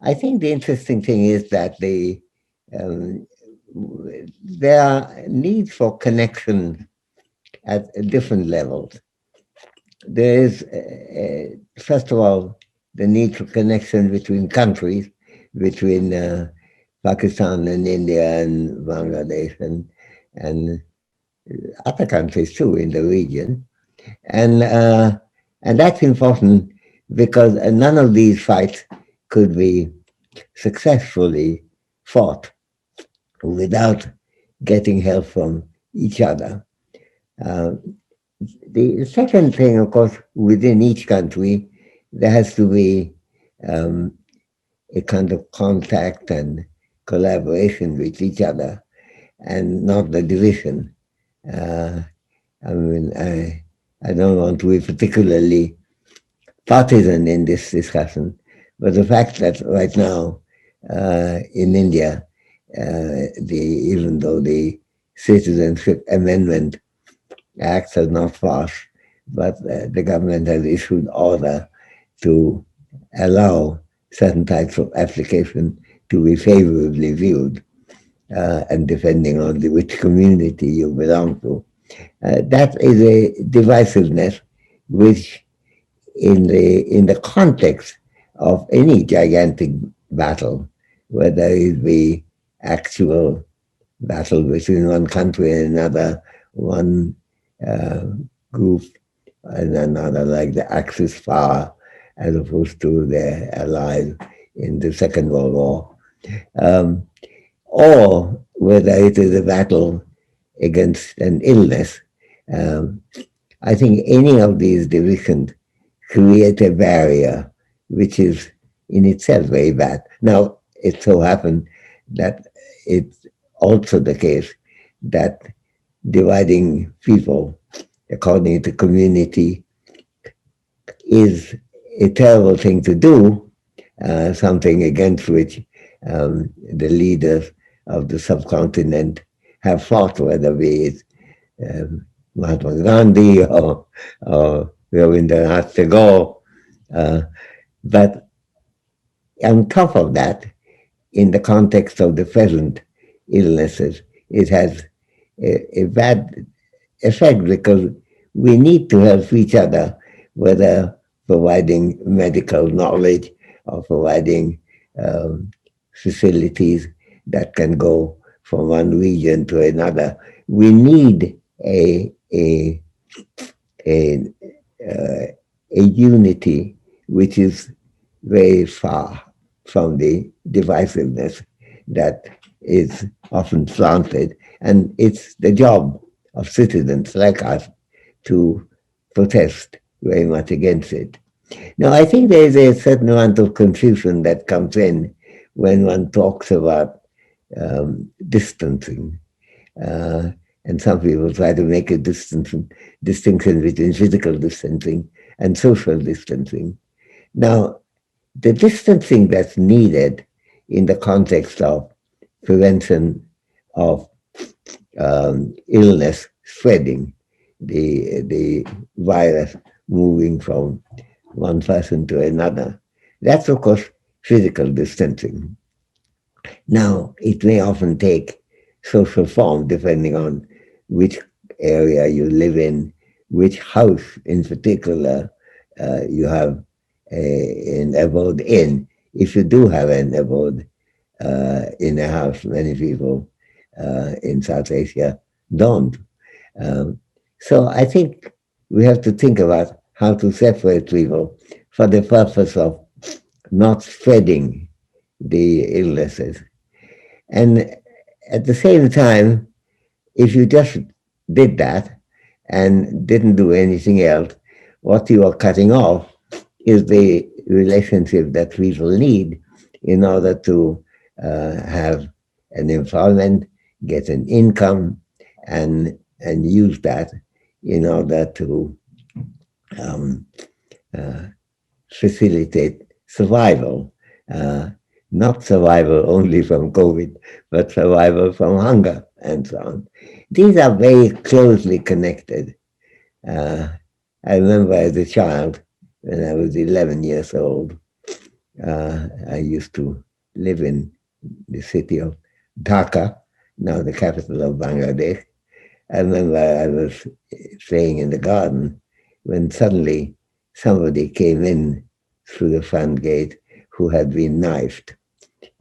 I think the interesting thing is that um, there are needs for connection at different levels. There is, first of all, the need for connection between countries, between Pakistan and India and Bangladesh and other countries too in the region. And, uh, and that's important because none of these fights could be successfully fought without getting help from each other. Uh, the second thing, of course, within each country, there has to be um, a kind of contact and collaboration with each other and not the division. Uh, I mean, I don't want to be particularly partisan in this discussion, but the fact that right now in India, even though the Citizenship Amendment Act has not passed, but the government has issued order to allow certain types of application to be favorably viewed, and depending on which community you belong to. That is a divisiveness which in the context of any gigantic battle, whether it be actual battle between one country and another, one uh, group and another, like the Axis power, as opposed to their allies in the Second World War, um, or whether it is a battle against an illness. Um, I think any of these divisions create a barrier which is in itself very bad. Now, it so happened that it's also the case that dividing people according to community is a terrible thing to do, something against which the leaders of the subcontinent have fought, whether be it Mahatma Gandhi or Rabindranath Tagore. Uh, but on top of that, in the context of the present illnesses, it has a bad effect because we need to help each other, whether providing medical knowledge or providing um, facilities that can go from one region to another. We need a, uh, a unity which is very far from the divisiveness that is often planted. And it's the job of citizens like us to protest very much against it. Now, I think there is a certain amount of confusion that comes in when one talks about distancing. Uh, and some people try to make a distinction between physical distancing and social distancing. Now, the distancing that's needed in the context of prevention of illness spreading, the virus moving from one person to another, that's of course physical distancing. Now, it may often take social form depending on which area you live in, which house in particular you have an abode in. If you do have an abode in a house, many people in South Asia don't. Um, so I think we have to think about how to separate people for the purpose of not spreading the illnesses. And at the same time, if you just did that and didn't do anything else, what you are cutting off is the relationship that people need in order to have an employment, get an income, and use that in order to um, uh, facilitate survival. Uh, Not survival only from COVID, but survival from hunger and so on. These are very closely connected. Uh, I remember as a child, when I was 11 years old, I used to live in the city of Dhaka, now the capital of Bangladesh. I remember I was playing in the garden when suddenly somebody came in through the front gate who had been knifed.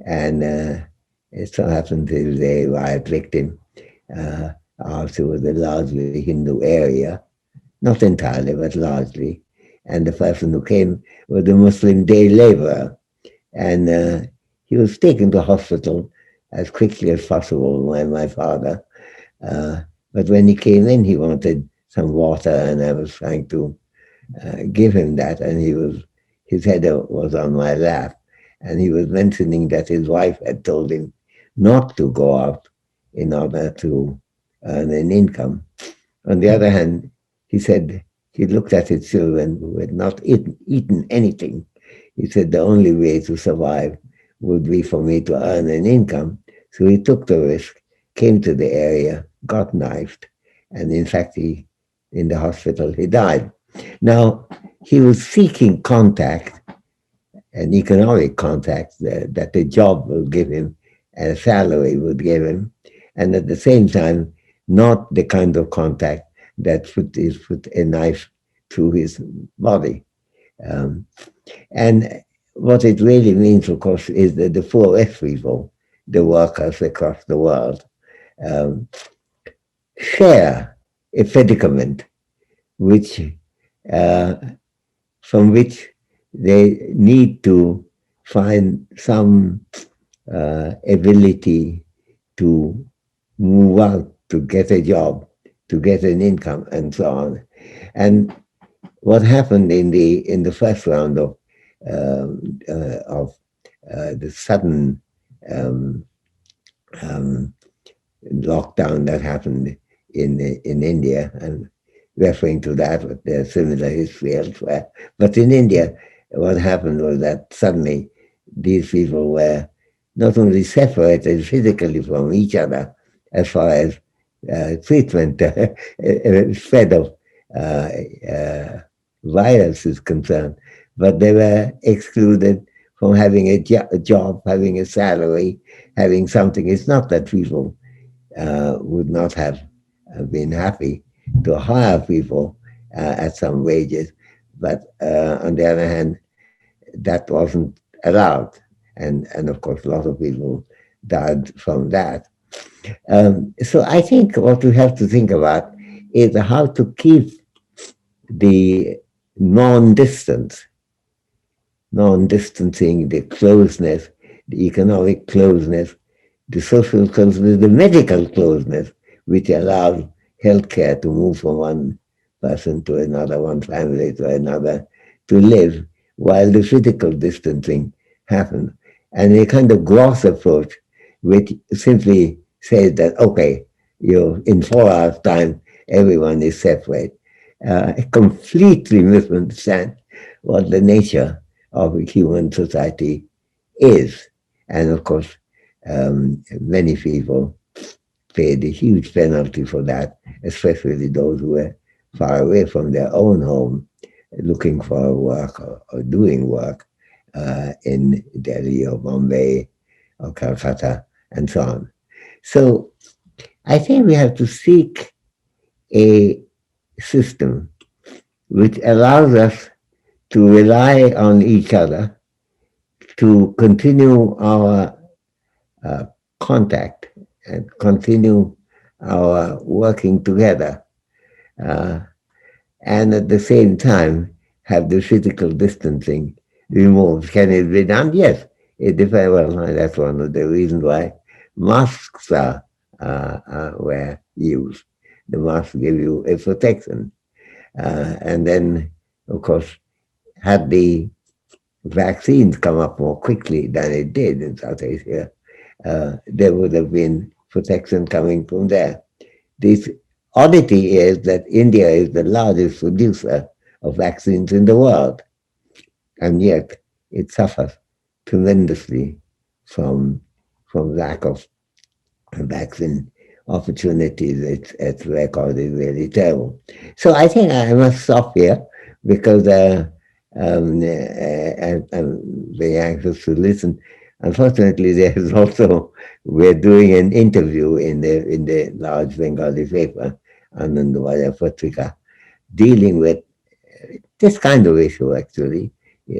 And it so happened to be a riot victim. Uh, also was a largely Hindu area, not entirely, but largely. And the person who came was a Muslim day laborer. And he was taken to hospital as quickly as possible by my father. Uh, but when he came in, he wanted some water, and I was trying to give him that, and his head was on my lap, and he was mentioning that his wife had told him not to go out in order to earn an income. On the other hand, he said he looked at his children who had not eaten anything. He said the only way to survive would be for me to earn an income. So he took the risk, came to the area, got knifed, and in fact, in the hospital, he died. Now, he was seeking contact, an economic contact that the job will give him and a salary would give him, and at the same time, not the kind of contact that put a knife through his body. Um, and what it really means, of course, is that the poorest people, the workers across the world, um, share a predicament which uh, from which they need to find some ability to move out, to get a job, to get an income, and so on. And what happened in the first round of the sudden um, um, lockdown that happened in India, and referring to that, but there's similar history elsewhere. But in India, what happened was that suddenly these people were not only separated physically from each other as far as treatment, spread of uh, uh, virus is concerned, but they were excluded from having a job, having a salary, having something. It's not that people would not have been happy to hire people at some wages, but on the other hand, that wasn't allowed, and of course, a lot of people died from that. So I think what we have to think about is how to keep the non-distance, non-distancing, the closeness, the economic closeness, the social closeness, the medical closeness, which allows healthcare to move from one person to another, one family to another, to live, while the physical distancing happens. And a kind of gross approach, which simply says that, okay, in 4 hours' time, everyone is separate. Completely misunderstand what the nature of a human society is. And of course, many people paid a huge penalty for that, especially those who were far away from their own home, looking for work or doing work in Delhi or Bombay or Calcutta and so on. So I think we have to seek a system which allows us to rely on each other to continue our uh, contact and continue our working together, uh, and at the same time have the physical distancing removed. Can it be done? Yes, it depends. Well, that's one of the reasons why masks were used. The masks give you a protection, and then, of course, had the vaccines come up more quickly than it did in South Asia, there would have been protection coming from there. This oddity is that India is the largest producer of vaccines in the world, and yet it suffers tremendously from lack of vaccine opportunities. Its record is really terrible. So I think I must stop here because I'm very anxious to listen. Unfortunately, there is also we're doing an interview in the large Bengali paper, Anandavaya Patrika, dealing with this kind of issue actually,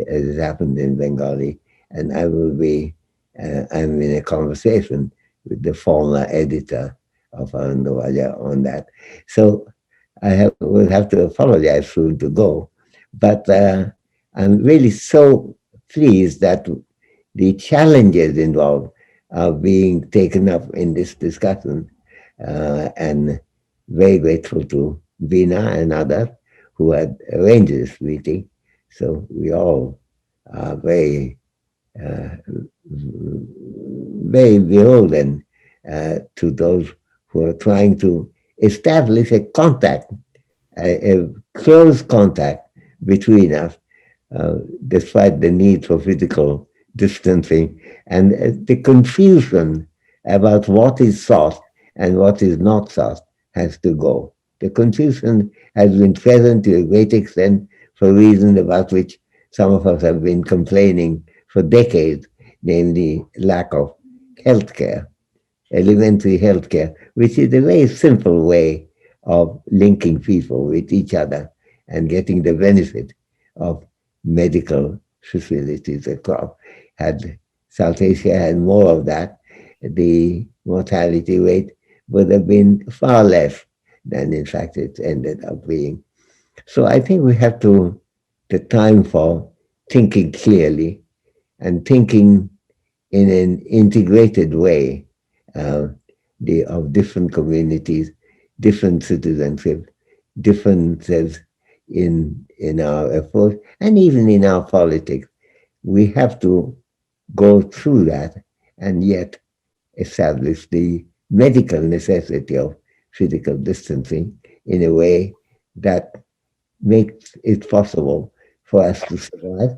as it happened in Bengali, and I'm in a conversation with the former editor of Anandavaya on that. So will have to apologize soon to go, but I'm really so pleased that the challenges involved are being taken up in this discussion, and very grateful to Beena and others who had arranged this meeting. So we all are uh, very beholden to those who are trying to establish a contact, a close contact between us, despite the need for physical distancing and the confusion about what is thought and what is not thought has to go. The confusion has been present to a great extent for reasons about which some of us have been complaining for decades, namely lack of healthcare, elementary healthcare, which is a very simple way of linking people with each other and getting the benefit of medical facilities across. Had South Asia had more of that, the mortality rate would have been far less than in fact it ended up being. So I think we have to the time for thinking clearly and thinking in an integrated way, uh, of different communities, different citizenship, differences in our approach, and even in our politics. We have to go through that and yet establish the medical necessity of physical distancing in a way that makes it possible for us to survive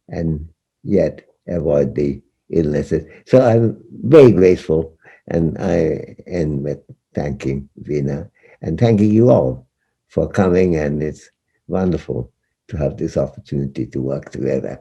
and yet avoid the illnesses. So I'm very grateful, and I end with thanking Veena and thanking you all for coming, and it's wonderful to have this opportunity to work together.